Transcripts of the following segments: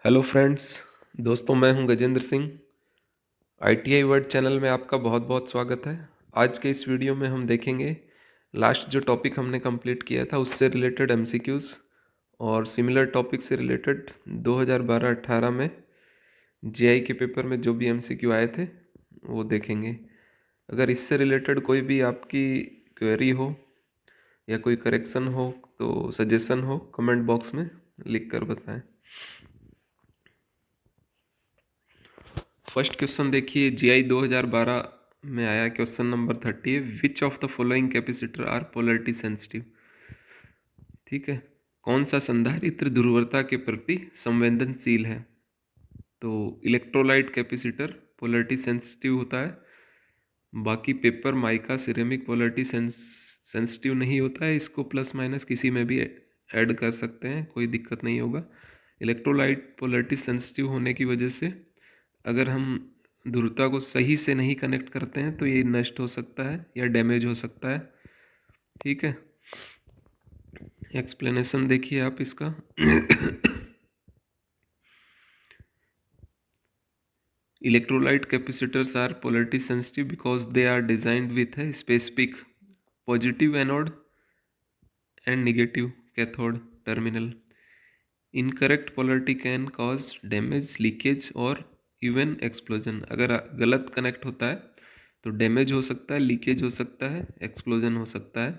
Hello friends. दोस्तों, मैं हूं Gajendra Singh. ITI word channel में आपका बहुत बहुत स्वागत है। आज के इस वीडियो में हम देखेंगे लास्ट जो टॉपिक हमने कंप्लीट किया था उससे रिलेटेड एमसीक्यूज़ और सिमिलर टॉपिक से रिलेटेड 2012-18 में जीआई के पेपर में जो भी एमसीक्यू आए थे वो देखेंगे। अगर इससे रिलेटेड कोई भी आपकी क्वेरी हो या कोई करेक्शन हो तो सजेशन हो कमेंट बॉक्स में लिख कर बताएं। फर्स्ट क्वेश्चन देखिए, जीआई 2012 में आया। क्वेश्चन नंबर 30 है, which of the following capacitor are polarity sensitive. ठीक है, कौन सा संधारित्र ध्रुवता के प्रति संवेदनशील है। तो इलेक्ट्रोलाइट कैपेसिटर पोलरिटी सेंसिटिव होता है। बाकी paper, mica, ceramic polarity sensitive नहीं होता है। इसको प्लस माइनस किसी में भी ऐड कर सकते हैं, कोई दिक्कत नहीं होगा। इलेक्ट्रोलाइट पोलरिटी सेंसिटिव होने की वजह से अगर हम ध्रुवता को सही से नहीं कनेक्ट करते हैं तो ये नष्ट हो सकता है या डैमेज हो सकता है। ठीक है, एक्सप्लेनेशन देखिए आप इसका। Electrolyte capacitors are polarity sensitive because they are designed with a specific positive anode and negative cathode terminal. Incorrect polarity can cause damage, leakage और इवन एक्सप्लोजन। अगर गलत कनेक्ट होता है तो डैमेज हो सकता है, लीकेज हो सकता है, एक्सप्लोजन हो सकता है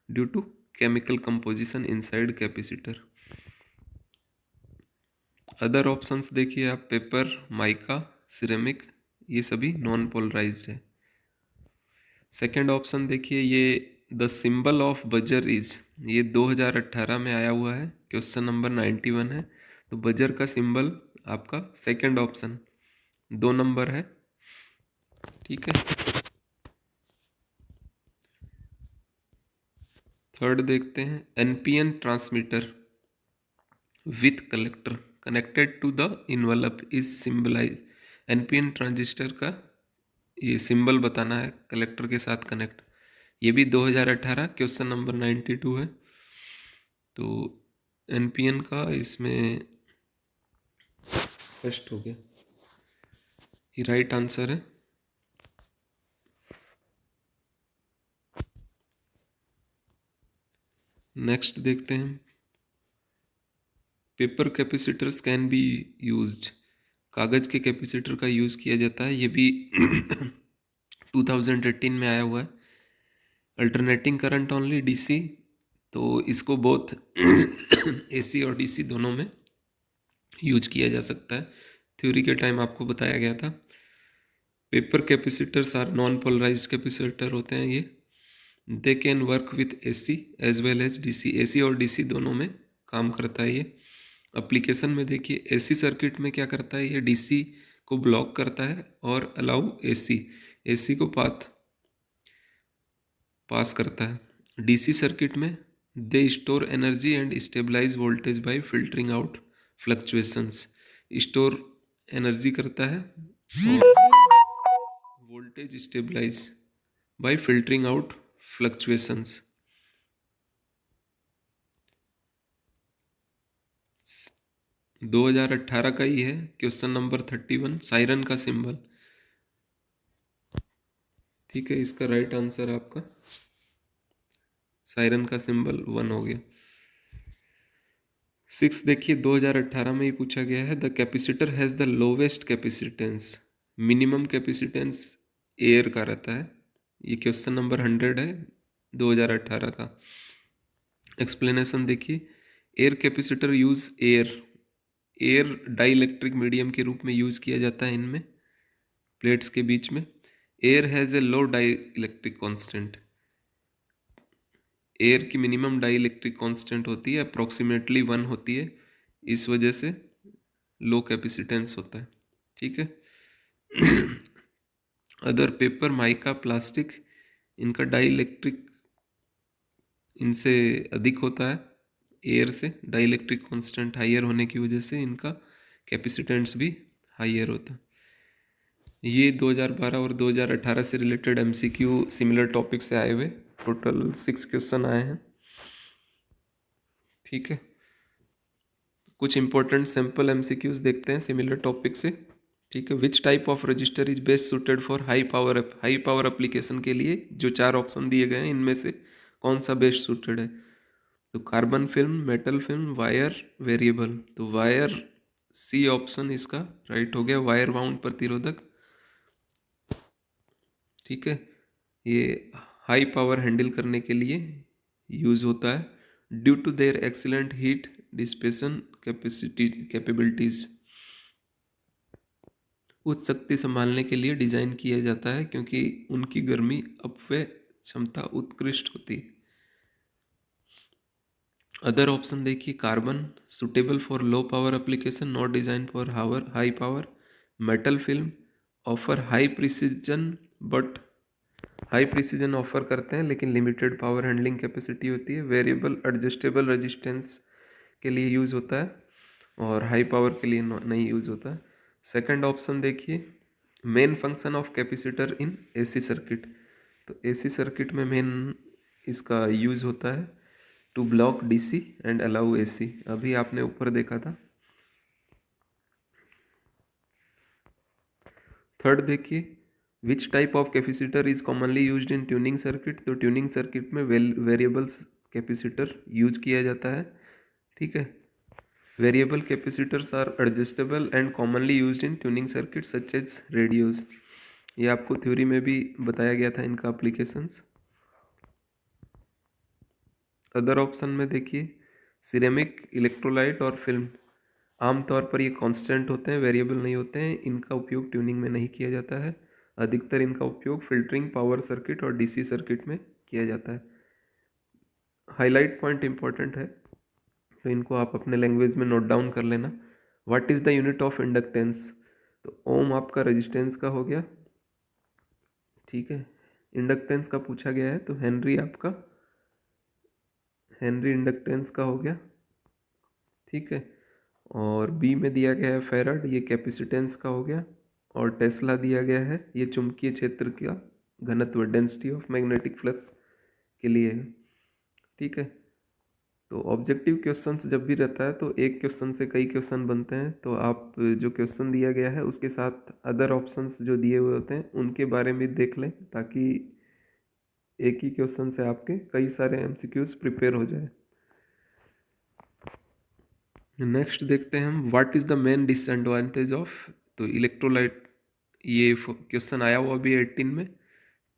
due to chemical composition inside capacitor. Other options देखिए आप, पेपर, माइका, सिरेमिक, ये सभी नॉन पोलराइज्ड है। सेकेंड ऑप्शन देखिए, ये the symbol of buzzer is, ये 2018 में आया हुआ है, क्वेश्चन नंबर 91 है। तो बजर का सिंबल आपका सेकेंड ऑप्शन 2 नंबर है। ठीक है, थर्ड देखते हैं, NPN transmitter with collector connected to the envelope is symbolize. NPN transistor का ये सिंबल बताना है कलेक्टर के साथ कनेक्ट। ये भी 2018 क्वेश्चन नंबर 92 है। तो एनपीएन का इसमें फर्स्ट हो गया, ये राइट आंसर है। नेक्स्ट देखते हैं, paper capacitors can be used, कागज के कैपेसिटर का यूज किया जाता है। ये भी 2018 में आया हुआ है। अल्टरनेटिंग करंट ओनली डीसी, तो इसको बोथ एसी और डीसी दोनों में यूज किया जा सकता है। थ्योरी के टाइम आपको बताया गया था। Paper capacitors are non polarized capacitor होते हैं ये। They can work with AC as well as DC, AC और डीसी दोनों में काम करता है ये। एप्लीकेशन में देखिए, एसी सर्किट में क्या करता है ये, डीसी को ब्लॉक करता है और अलाउ एसी, एसी को पास करता है। डीसी सर्किट में they store energy and stabilize voltage by filtering out fluctuations, store energy करता है और voltage stabilize by filtering out fluctuations. 2018 का ही है, क्वेश्चन नंबर 31, सायरन का सिंबल। ठीक है, इसका राइट आंसर आपका सायरन का सिंबल 1 हो गया। 6 देखिए, 2018 में ही पूछा गया है, the capacitor has the lowest capacitance, minimum capacitance air का रहता है। ये क्वेश्चन नंबर 100 है 2018 का। एक्सप्लेनेशन देखिए, air capacitor use air dielectric medium के रूप में यूज किया जाता है इनमें, प्लेट्स के बीच में। Air has a low dielectric constant, air की मिनिमम डाई इलेक्ट्रिक कॉन्स्टेंट होती है अप्रोक्सीमेटली 1 होती है, इस वजह से लो कैपेसिटेंस होता है। ठीक है। अदर पेपर, माइका, प्लास्टिक, इनका डाई इलेक्ट्रिक इनसे अधिक होता है एयर से, डाई इलेक्ट्रिक कॉन्स्टेंट हाइयर होने की वजह से इनका कैपेसिटेंस भी हाइयर होता है। ये 2012 और 2018 से रिलेटेड एमसीक्यू सिमिलर टॉपिक से आए हुए टोटल 6 क्वेश्चन आए हैं। ठीक है, कुछ इंपॉर्टेंट सिंपल एमसीक्यूज देखते हैं सिमिलर टॉपिक से। ठीक है, which type of resistor is best suited for high power application के लिए जो 4 ऑप्शन दिए गए हैं इनमें से कौन सा बेस्ट सुटेड है? तो carbon film, metal film, wire, variable. तो वायर, सी ऑप्शन इसका राइट हो गया, वायर बाउंड प्रतिरोधक। ठीक है, ये हाई पावर हैंडल करने के लिए यूज होता है due to their excellent heat dissipation capabilities. उच्च शक्ति संभालने के लिए डिजाइन किया जाता है क्योंकि उनकी गर्मी अपव्यय क्षमता उत्कृष्ट होती है। अदर ऑप्शन देखिए, carbon suitable for low power application, not design for high power. Metal film offer high precision offer करते हैं लेकिन लिमिटेड पावर हैंडलिंग कैपेसिटी होती है। वेरिएबल एडजस्टेबल रेजिस्टेंस के लिए यूज़ होता है और हाई पावर के लिए नहीं यूज़ होता है। सेकंड ऑप्शन देखिए, main function of capacitor in AC circuit. तो एसी सर्किट में मेन इसका यूज़ होता है to block DC and allow AC, अभी आपने ऊपर देखा था। थर्ड देखिए, which type of capacitor is commonly used in tuning circuit. तो ट्यूनिंग सर्किट में वेरिएबल्स कैपेसिटर यूज किया जाता है। ठीक है, variable capacitors are adjustable and commonly used in tuning circuit such as radios. ये आपको थ्योरी में भी बताया गया था इनका एप्लीकेशंस। अदर ऑप्शन में देखिए, सिरेमिक, इलेक्ट्रोलाइट और फिल्म। आमतौर पर ये कांस्टेंट होते हैं, वेरिएबल नहीं होते हैं, इनका उपयोग ट्यूनिंग में नहीं किया जाता है। अधिकतर इनका उपयोग फिल्टरिंग, पावर सर्किट और डीसी सर्किट में किया जाता है। हाईलाइट पॉइंट इंपॉर्टेंट है तो इनको आप अपने लैंग्वेज में नोट डाउन कर लेना। What is the unit of inductance. तो ओम आपका रेजिस्टेंस का हो गया। ठीक है, इंडक्टेंस का पूछा गया है तो हेनरी आपका हेनरी इंडक्टेंस का हो गया। ठीक है, और बी में दिया गया है फेराड, ये कैपेसिटेंस का हो गया। और टेस्ला दिया गया है, ये चुंबकीय क्षेत्र का घनत्व, डेंसिटी ऑफ मैग्नेटिक फ्लक्स के लिए है। ठीक है, तो ऑब्जेक्टिव क्वेश्चंस जब भी रहता है तो एक क्वेश्चन से कई क्वेश्चन बनते हैं, तो आप जो क्वेश्चन दिया गया है उसके साथ अदर ऑप्शंस जो दिए हुए होते हैं उनके बारे में देख लें ताकि एक ही क्वेश्चन से आपके कई सारे एमसीक्यूज प्रिपेयर हो जाए। नेक्स्ट देखते हैं हम, what is the main disadvantage of. तो इलेक्ट्रोलाइट, ये क्वेश्चन आया हुआ अभी 18 में।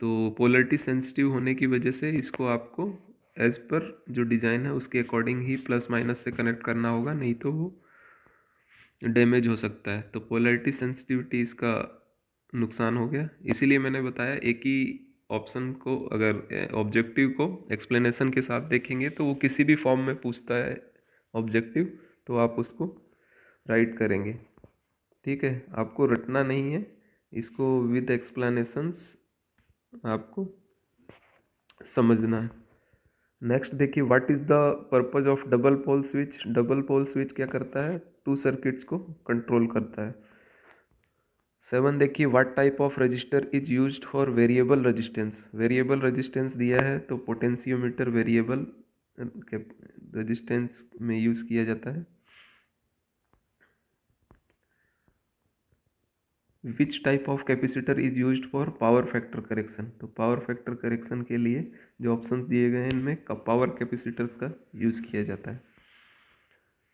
तो पोलरिटी सेंसिटिव होने की वजह से इसको आपको एज पर जो डिज़ाइन है उसके अकॉर्डिंग ही प्लस माइनस से कनेक्ट करना होगा, नहीं तो वो डैमेज हो सकता है। तो पोलरिटी सेंसिटिविटी इसका नुकसान हो गया, इसीलिए मैंने बताया एक ही ऑप्शन को अगर ऑब्जेक्टिव को एक्सप्लेनेशन के साथ देखेंगे तो वो किसी भी फॉर्म में पूछता है ऑब्जेक्टिव, तो आप उसको राइट करेंगे। ठीक है, आपको रटना नहीं है, इसको विद एक्सप्लेनेशंस आपको समझना है। नेक्स्ट देखिए, what is the purpose of double pole switch. Double pole switch क्या करता है, 2 सर्किट्स को कंट्रोल करता है। 7 देखिए, what type of resistor is used for variable resistance. Variable resistance दिया है तो पोटेंशियोमीटर वेरिएबल रेजिस्टेंस में यूज किया जाता है। Which type of capacitor is used for power factor correction. तो पावर फैक्टर करेक्शन के लिए जो ऑप्शंस दिए गए हैं इनमें पावर कैपेसिटर्स का यूज किया जाता है।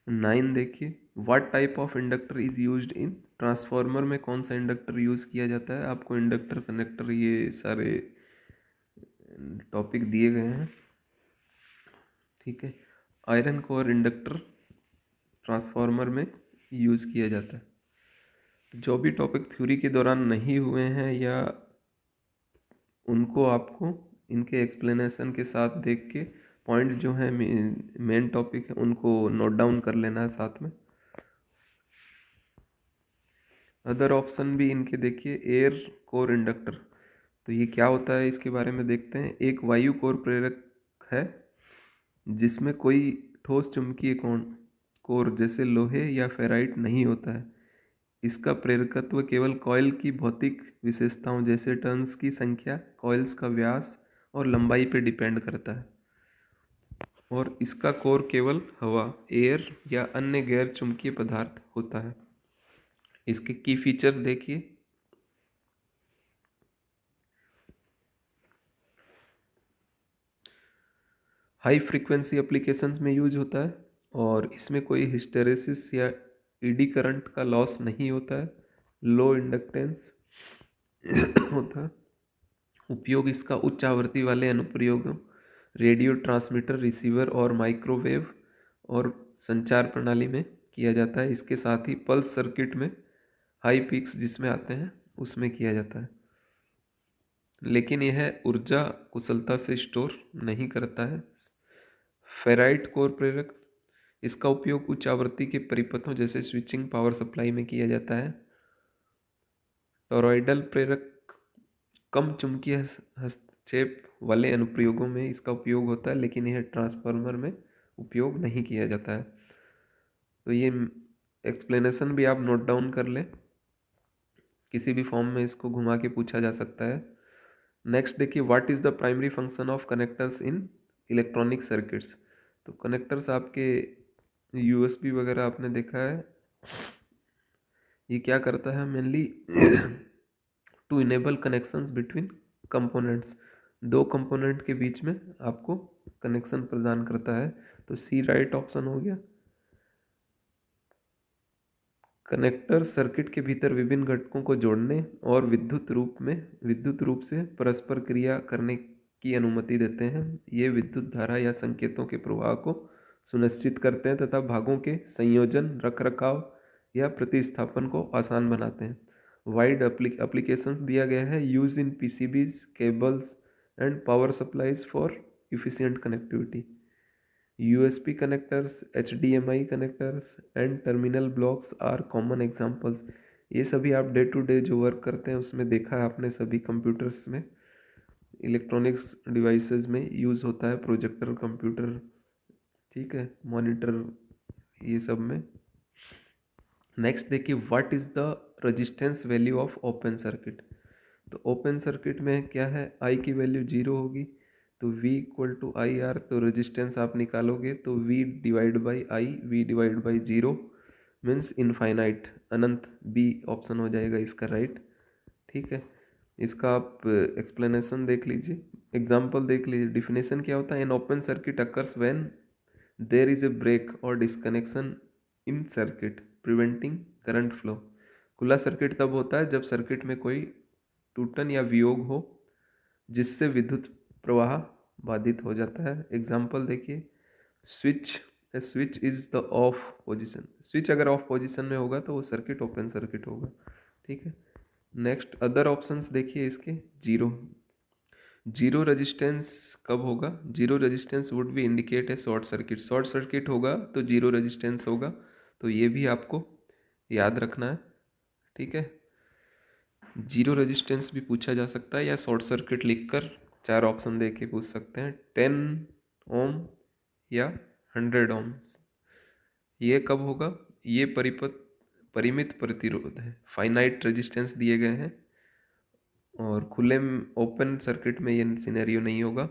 9 देखिए, what type of inductor is used in transformer में कौन सा इंडक्टर यूज किया जाता है। आपको इंडक्टर, कनेक्टर, ये सारे टॉपिक दिए गए हैं। ठीक है, आयरन कोर इंडक्टर ट्रांसफार्मर में यूज किया जाता है। जो भी टॉपिक थ्योरी के दौरान नहीं हुए हैं या उनको आपको इनके एक्सप्लेनेशन के साथ देख के पॉइंट जो है मेन टॉपिक है उनको नोट डाउन कर लेना है साथ में। अदर ऑप्शन भी इनके देखिए, एयर कोर इंडक्टर। तो ये क्या होता है इसके बारे में देखते हैं। एक वायु कोर प्रेरक है जिसमें कोई ठोस चुंबकीय कोर जैसे लोहे या फेराइट नहीं होता है। इसका प्रेरकत्व केवल कॉइल की भौतिक विशेषताओं जैसे टर्न्स की संख्या, कॉइल्स का व्यास और लंबाई पर डिपेंड करता है। और इसका कोर केवल हवा, एयर या अन्य गैर चुंबकीय पदार्थ होता है। इसके की फीचर्स देखिए। हाई फ्रीक्वेंसी एप्लीकेशंस में यूज होता है और इसमें कोई हिस्टेरेसिस या ईडी करंट का लॉस नहीं होता है। लो इंडक्टेंस होता है। उपयोग इसका उच्च आवृत्ति वाले अनुप्रयोगों, रेडियो ट्रांसमीटर, रिसीवर और माइक्रोवेव और संचार प्रणाली में किया जाता है। इसके साथ ही पल्स सर्किट में हाई पीक्स जिसमें आते हैं उसमें किया जाता है, लेकिन यह ऊर्जा कुशलता से स्टोर नहीं करता है। फेराइट कोर प्रेरक, इसका उपयोग उच्च आवृत्ति के परिपथों जैसे स्विचिंग, पावर सप्लाई में किया जाता है। टॉरॉयडल प्रेरक, कम चुंबकीय हस्तक्षेप वाले अनुप्रयोगों में इसका उपयोग होता है, लेकिन यह ट्रांसफार्मर में उपयोग नहीं किया जाता है। तो ये एक्सप्लेनेशन भी आप नोट डाउन कर लें, किसी भी फॉर्म में इसको घुमा के पूछा जा सकता है। नेक्स्ट देखिए, what is the primary function of connectors in electronic circuits. तो कनेक्टर्स आपके यूएसबी वगैरह आपने देखा है, ये क्या करता है mainly to enable connections between components. दो कंपोनेंट के बीच में आपको कनेक्शन प्रदान करता है। तो सी राइट ऑप्शन हो गया। कनेक्टर सर्किट के भीतर विभिन्न घटकों को जोड़ने और विद्युत रूप से परस्पर क्रिया करने की अनुमति देते हैं। ये विद्युत धारा या संकेतों के प्रवाह को सुनिश्चित करते हैं तथा भागों के संयोजन, रखरखाव या प्रतिस्थापन को आसान बनाते हैं। वाइड एप्लीकेशंस दिया गया है, use in PCBs, cables and power supplies for efficient connectivity. USB connectors, HDMI connectors and terminal blocks are common examples। ये सभी आप डे टू डे जो वर्क करते हैं उसमें देखा है आपने, सभी कंप्यूटर्स में, इलेक्ट्रॉनिक्स डिवाइसेस में यूज़ होता है। प्रोजेक्टर, कंप्यूटर, ठीक है, मॉनिटर, ये सब में। नेक्स्ट देखिए, what is the resistance value of open circuit. तो ओपन सर्किट में क्या है, आई की वैल्यू 0 होगी, तो V equal to I R. तो रेजिस्टेंस आप निकालोगे तो V divide by I, V divide by 0 means infinite, अनंत। बी ऑप्शन हो जाएगा इसका राइट, ठीक है। इसका आप एक्सप्लेनेशन देख लीजिए, एग्जाम्पल देख लीजिए। डिफिनेशन क्या होता है, an open circuit occurs when there is a break और disconnection in circuit preventing current flow. खुला सर्किट तब होता है जब सर्किट में कोई टूटन या वियोग हो जिससे विद्युत प्रवाह बाधित हो जाता है। एग्जाम्पल देखिए, switch is the of position. Switch अगर ऑफ पोजीशन में होगा तो वो सर्किट ओपन सर्किट होगा, ठीक है। नेक्स्ट अदर ऑप्शंस देखिए इसके। जीरो रेजिस्टेंस कब होगा, zero resistance would be indicate है शॉर्ट सर्किट। शॉर्ट सर्किट होगा तो जीरो रेजिस्टेंस होगा, तो ये भी आपको याद रखना है, ठीक है। जीरो रेजिस्टेंस भी पूछा जा सकता है या शॉर्ट सर्किट लिखकर 4 ऑप्शन दे के पूछ सकते हैं। 10 ओम या 100 ओम, ये कब होगा, ये परिमित प्रतिरोध है, फाइनाइट रेजिस्टेंस दिए गए हैं, और खुले ओपन सर्किट में ये सिनेरियो नहीं होगा।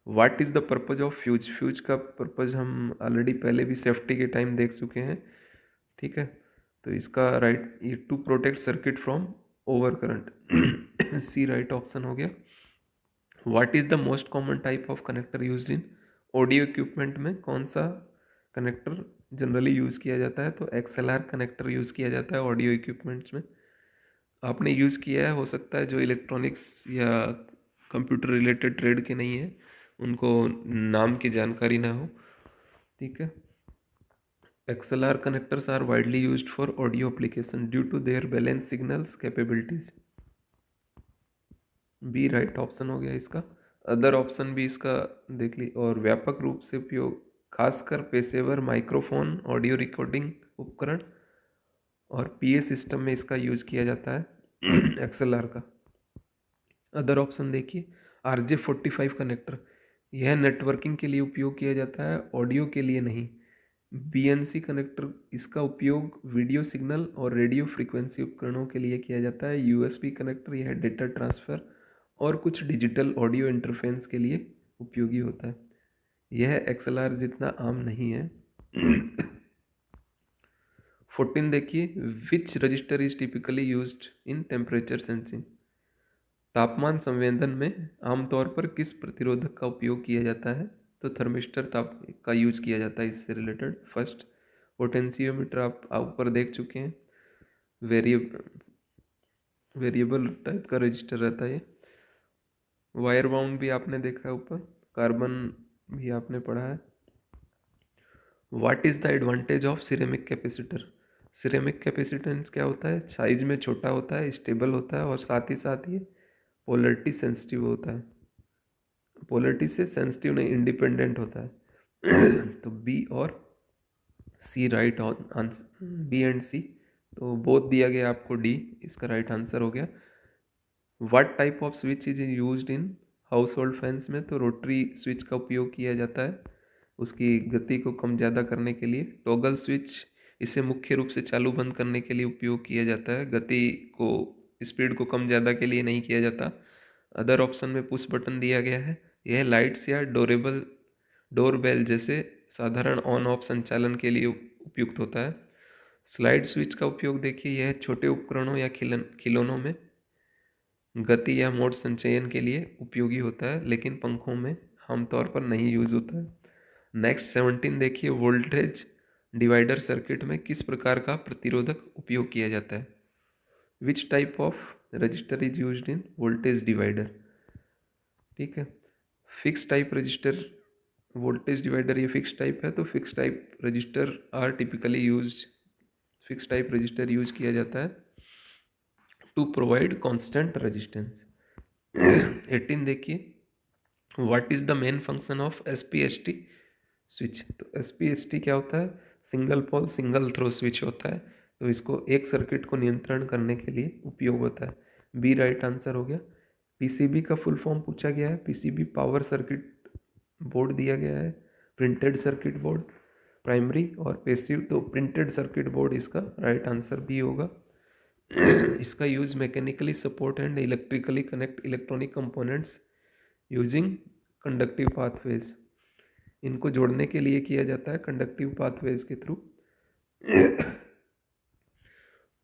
What is the purpose of fuse. Fuse का पर्पज हम ऑलरेडी पहले भी सेफ्टी के टाइम देख चुके हैं, ठीक है। तो इसका राइट, ये to protect circuit from over current. C right option हो गया। What is the most common type of connector use in audio equipment में कौन सा कनेक्टर जनरली यूज़ किया जाता है, तो XLR कनेक्टर यूज़ किया जाता है ऑडियो इक्विपमेंट्स में। आपने यूज़ किया है, हो सकता है जो इलेक्ट्रॉनिक्स या कंप्यूटर रिलेटेड ट्रेड के नहीं है उनको नाम की जानकारी ना हो, ठीक है। XLR connectors are widely used for audio application due to their balanced signals capabilities। B right option हो गया इसका। अदर ऑप्शन भी इसका देख ली। और व्यापक रूप से उपयोग खासकर पेशेवर माइक्रोफोन, ऑडियो रिकॉर्डिंग उपकरण और PA सिस्टम में इसका यूज किया जाता है XLR का। अदर ऑप्शन देखिए, RJ45 कनेक्टर, यह नेटवर्किंग के लिए उपयोग किया जाता है, ऑडियो के लिए नहीं। BNC कनेक्टर, इसका उपयोग वीडियो सिग्नल और रेडियो फ्रीक्वेंसी उपकरणों के लिए किया जाता है। USB कनेक्टर, यह डेटा ट्रांसफ़र और कुछ डिजिटल ऑडियो इंटरफेरेंस के लिए उपयोगी होता है। यह XLR जितना आम नहीं है। 14 देखिए, which resistor is typically used in temperature sensing. तापमान संवेदन में आमतौर पर किस प्रतिरोधक का उपयोग किया जाता है? तो थर्मिस्टर ताप का यूज किया जाता है इससे रिलेटेड। फर्स्ट, पोटेंशियोमीटर आप ऊपर देख चुके हैं, वेरिएबल टाइप का रजिस्टर रहता है ये। वायर बाउंड भी आपने देखा है ऊपर, कार्बन भी आपने पढ़ा है। What is the advantage of ceramic capacitor? Ceramic capacitance क्या होता है? साइज में छोटा होता है, स्टेबल होता है और साथ ही साथ ये पोलरिटी सेंसिटिव होता है। पोलरिटी से सेंसिटिव नहीं, इंडिपेंडेंट होता है। तो बी और सी राइट आंसर, बी एंड सी, तो बोथ दिया गया आपको, डी इसका राइट आंसर हो गया। What type off switch is used in house hold fans में? तो रोटरी स्विच का उपयोग किया जाता है उसकी गति को कम ज़्यादा करने के लिए। टॉगल स्विच, इसे मुख्य रूप से चालू बंद करने के लिए उपयोग किया जाता है, गति को, स्पीड को कम ज़्यादा के लिए नहीं किया जाता। अदर ऑप्शन में पुश बटन दिया गया है। यह लाइट्स या डोरबेल जैसे साधारण ऑन ऑफ संचालन के लिए उपयुक्त होता है। स्लाइड स्विच का उपयोग देखिए, यह छोटे उपकरणों या खिलौनों में गति या मोड संचयन के लिए उपयोगी होता है, लेकिन पंखों में आमतौर पर नहीं यूज होता है। नेक्स्ट 17 देखिए, वोल्टेज डिवाइडर सर्किट में किस प्रकार का प्रतिरोधक उपयोग किया जाता है? Which type of resistor is used in voltage divider? ठीक है, fix type resistor, voltage divider ये फिक्स टाइप है, तो fix type resistor are typically used, fix type resistor use किया जाता है टू प्रोवाइड कांस्टेंट रेजिस्टेंस। 18 देखिए, what is the main function of SPST switch? तो SPST क्या होता है? Single pole single throw switch होता है, तो इसको एक सर्किट को नियंत्रण करने के लिए उपयोग होता है। बी राइट आंसर हो गया। PCB का फुल फॉर्म पूछा गया है, PCB पावर सर्किट बोर्ड दिया गया है, प्रिंटेड सर्किट बोर्ड प्राइमरी और पैसिव, तो प्रिंटेड सर्किट बोर्ड इसका राइट आंसर भी होगा। इसका use mechanically support and electrically connect electronic components using conductive pathways, इनको जोड़ने के लिए किया जाता है कंडक्टिव पाथवेज के थ्रू।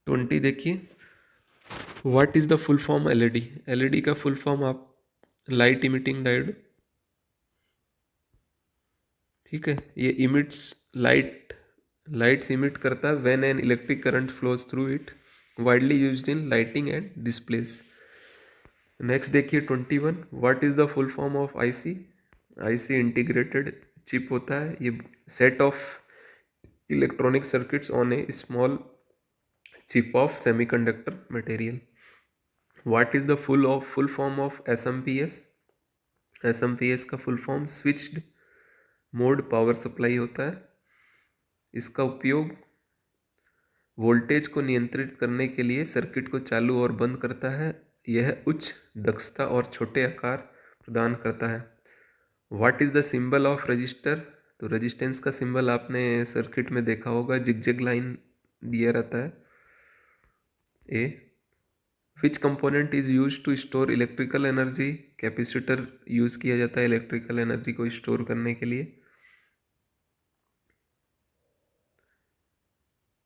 20 देखिए, what is the full form LED? LED का फुल फॉर्म आप, लाइट इमिटिंग डायोड, ठीक है, ये इमिट्स लाइट्स इमिट करता है when an electric current flows through it, widely used in lighting and displace. Next देखिए 21, what is the full form of IC? IC integrated chip होता है, ये set of electronic circuits on A small chip off semiconductor material. What is the full form of SMPS? SMPS का full form switched mode power supply होता है, इसका उपयोग voltage को नियंत्रित करने के लिए सर्किट को चालू और बंद करता है, यह उच्च दक्षता और छोटे आकार प्रदान करता है। What is the symbol of resistor? तो रेजिस्टेंस का सिंबल आपने सर्किट में देखा होगा, जिगजैग लाइन दिया रहता है। A, which component is use to store electrical energy? Capacitor use किया जाता है इलेक्ट्रिकल एनर्जी को स्टोर करने के लिए।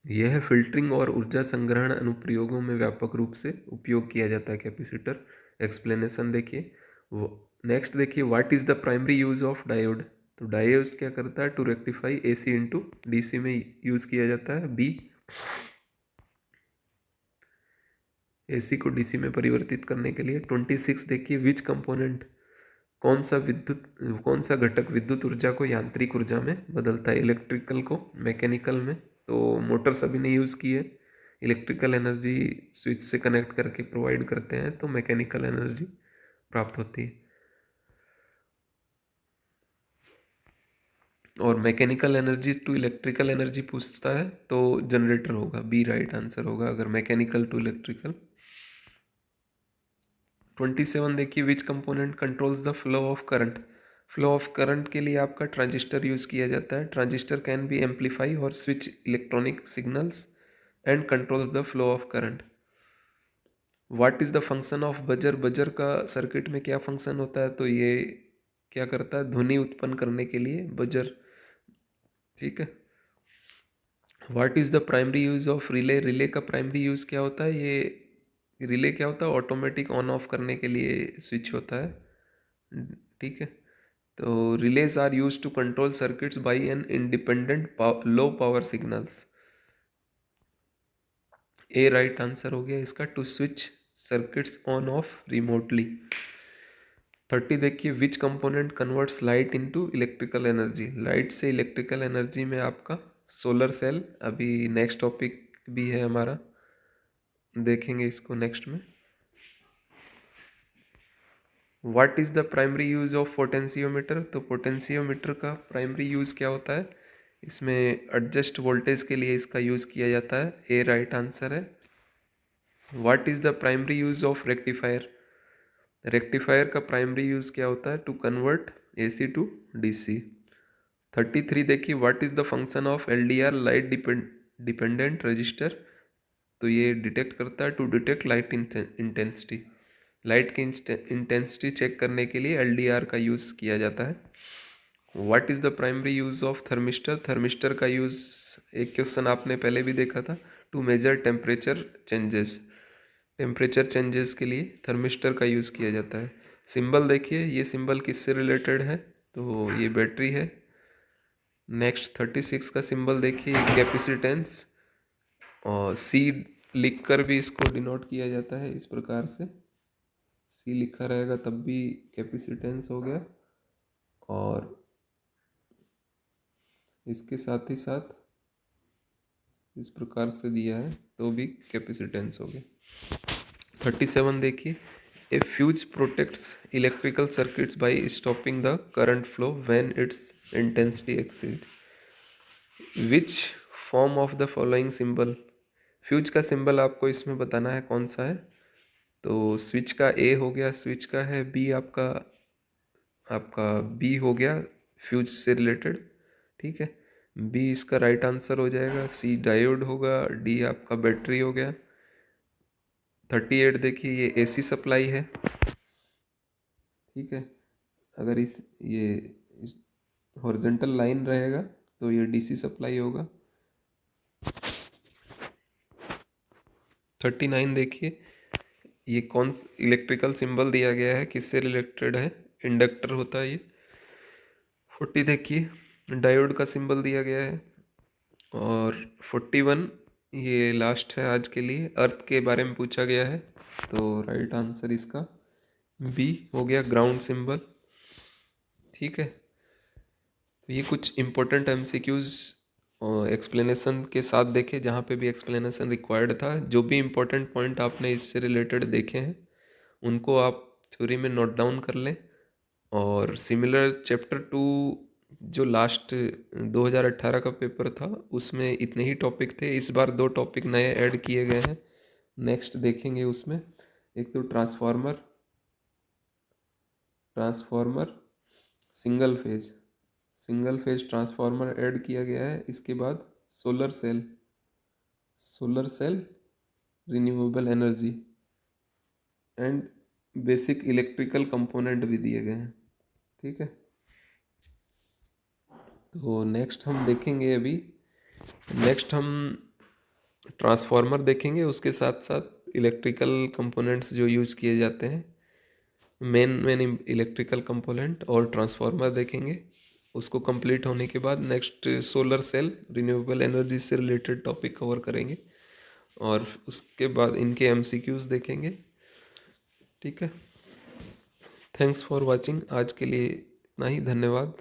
यह फिल्टरिंग और ऊर्जा संग्रहण अनुप्रयोगों में व्यापक रूप से उपयोग किया जाता है कैपेसिटर। एक्सप्लेनेशन देखिए। नेक्स्ट देखिए, what is the primary use of diode? तो डायोड क्या करता है? To rectify AC into DC में यूज किया जाता है। बी, AC को DC में परिवर्तित करने के लिए। 26 देखिए, विच कंपोनेंट, कौन सा घटक विद्युत ऊर्जा को यांत्रिक ऊर्जा में बदलता है? इलेक्ट्रिकल को मैकेनिकल में, तो मोटर्स अभी नहीं यूज़ की है, इलेक्ट्रिकल एनर्जी स्विच से कनेक्ट करके प्रोवाइड करते हैं तो मैकेनिकल एनर्जी प्राप्त होती है। और mechanical energy to electrical energy पूछता है तो जनरेटर होगा, बी राइट आंसर होगा अगर मैकेनिकल टू इलेक्ट्रिकल। 27 देखिए, which component controls the flow of current? Flow of current के लिए आपका ट्रांजिस्टर यूज किया जाता है। ट्रांजिस्टर कैन बी एम्पलीफाई और switch electronic signals and controls the flow of current. What is the function of buzzer? Buzzer का circuit में क्या फंक्शन होता है? तो ये क्या करता है, ध्वनि उत्पन्न करने के लिए बजर। ठीक है। What is the primary use of relay? Relay का प्राइमरी यूज़ क्या होता है? ये रिले क्या होता है, ऑटोमेटिक ऑन ऑफ करने के लिए स्विच होता है। ठीक है। तो relays are use to control circuits by an independent low power signals. A right answer हो गया इसका, to switch circuits on off remotely. 30 देखिए, which component converts light into electrical energy? Light से इलेक्ट्रिकल एनर्जी में आपका solar cell. अभी next topic भी है हमारा, देखेंगे इसको नेक्स्ट में। What is the primary use of potentiometer? तो पोटेंशियोमीटर का प्राइमरी यूज़ क्या होता है? इसमें एडजस्ट वोल्टेज के लिए इसका यूज़ किया जाता है। ए राइट आंसर है। What is the primary use of rectifier? Rectifier का प्राइमरी यूज़ क्या होता है? To convert AC to DC. 33 देखिए, what is the function of LDR light dependent resistor? तो ये डिटेक्ट करता है, to detect light intensity. Light की इंटेंसिटी चेक करने के लिए एलडीआर का यूज़ किया जाता है। What is the primary use of thermistor? Thermistor का यूज़, एक क्वेश्चन आपने पहले भी देखा था, to measure temperature changes. Temperature changes के लिए थर्मिस्टर का यूज़ किया जाता है। सिंबल देखिए, ये सिंबल किससे रिलेटेड है? तो ये बैटरी है। नेक्स्ट 36 का सिंबल देखिए, कैपेसिटेंस, और सी लिख कर भी इसको डिनोट किया जाता है इस प्रकार से। सी लिखा रहेगा तब भी कैपेसिटेंस हो गया, और इसके साथ ही साथ इस प्रकार से दिया है तो भी कैपेसिटेंस हो गया। 37 देखिए, a fuse protects electrical circuits by stopping the current flow when its intensity exceed. Which form of the following symbol? Fuse का सिंबल आपको इसमें बताना है कौन सा है। तो स्विच का ए हो गया, स्विच का है। बी आपका आपका बी हो गया फ्यूज से रिलेटेड। ठीक है, बी इसका राइट आंसर हो जाएगा। सी डायोड होगा। डी आपका बैटरी हो गया। 38 देखिए, ये एसी सप्लाई है। ठीक है, अगर ये हॉरिजॉन्टल लाइन रहेगा तो ये डीसी सप्लाई होगा। 39 देखिए, ये कौन इलेक्ट्रिकल सिंबल दिया गया है, किससे रिलेटेड है? इंडक्टर होता है ये। 40 देखिए, डायोड का सिंबल दिया गया है। और 41, ये लास्ट है आज के लिए, अर्थ के बारे में पूछा गया है। तो राइट आंसर इसका बी हो गया, ग्राउंड सिंबल। ठीक है, तो ये कुछ इम्पोर्टेंट एमसीक्यूज एक्सप्लेनेशन के साथ देखे, जहाँ पे भी एक्सप्लेनेशन रिक्वायर्ड था। जो भी इम्पोर्टेंट पॉइंट आपने इससे रिलेटेड देखे हैं उनको आप थ्योरी में नोट डाउन कर लें। और सिमिलर चैप्टर 2 जो लास्ट 2018 का पेपर था उसमें इतने ही टॉपिक थे। इस बार 2 टॉपिक नए ऐड किए गए हैं, नेक्स्ट देखेंगे उसमें। एक तो transformer single phase transformer add किया गया है। इसके बाद solar cell renewable energy and basic electrical component भी दिए गए हैं। ठीक है, तो नेक्स्ट हम देखेंगे, अभी नेक्स्ट हम ट्रांसफार्मर देखेंगे, उसके साथ साथ इलेक्ट्रिकल कंपोनेंट्स जो यूज़ किए जाते हैं, मेन इलेक्ट्रिकल कंपोनेंट और ट्रांसफार्मर देखेंगे। उसको कंप्लीट होने के बाद next solar cell renewable energy से रिलेटेड टॉपिक कवर करेंगे, और उसके बाद इनके एमसीक्यूज़ देखेंगे। ठीक है, थैंक्स फॉर वाचिंग। आज के लिए इतना ही, धन्यवाद।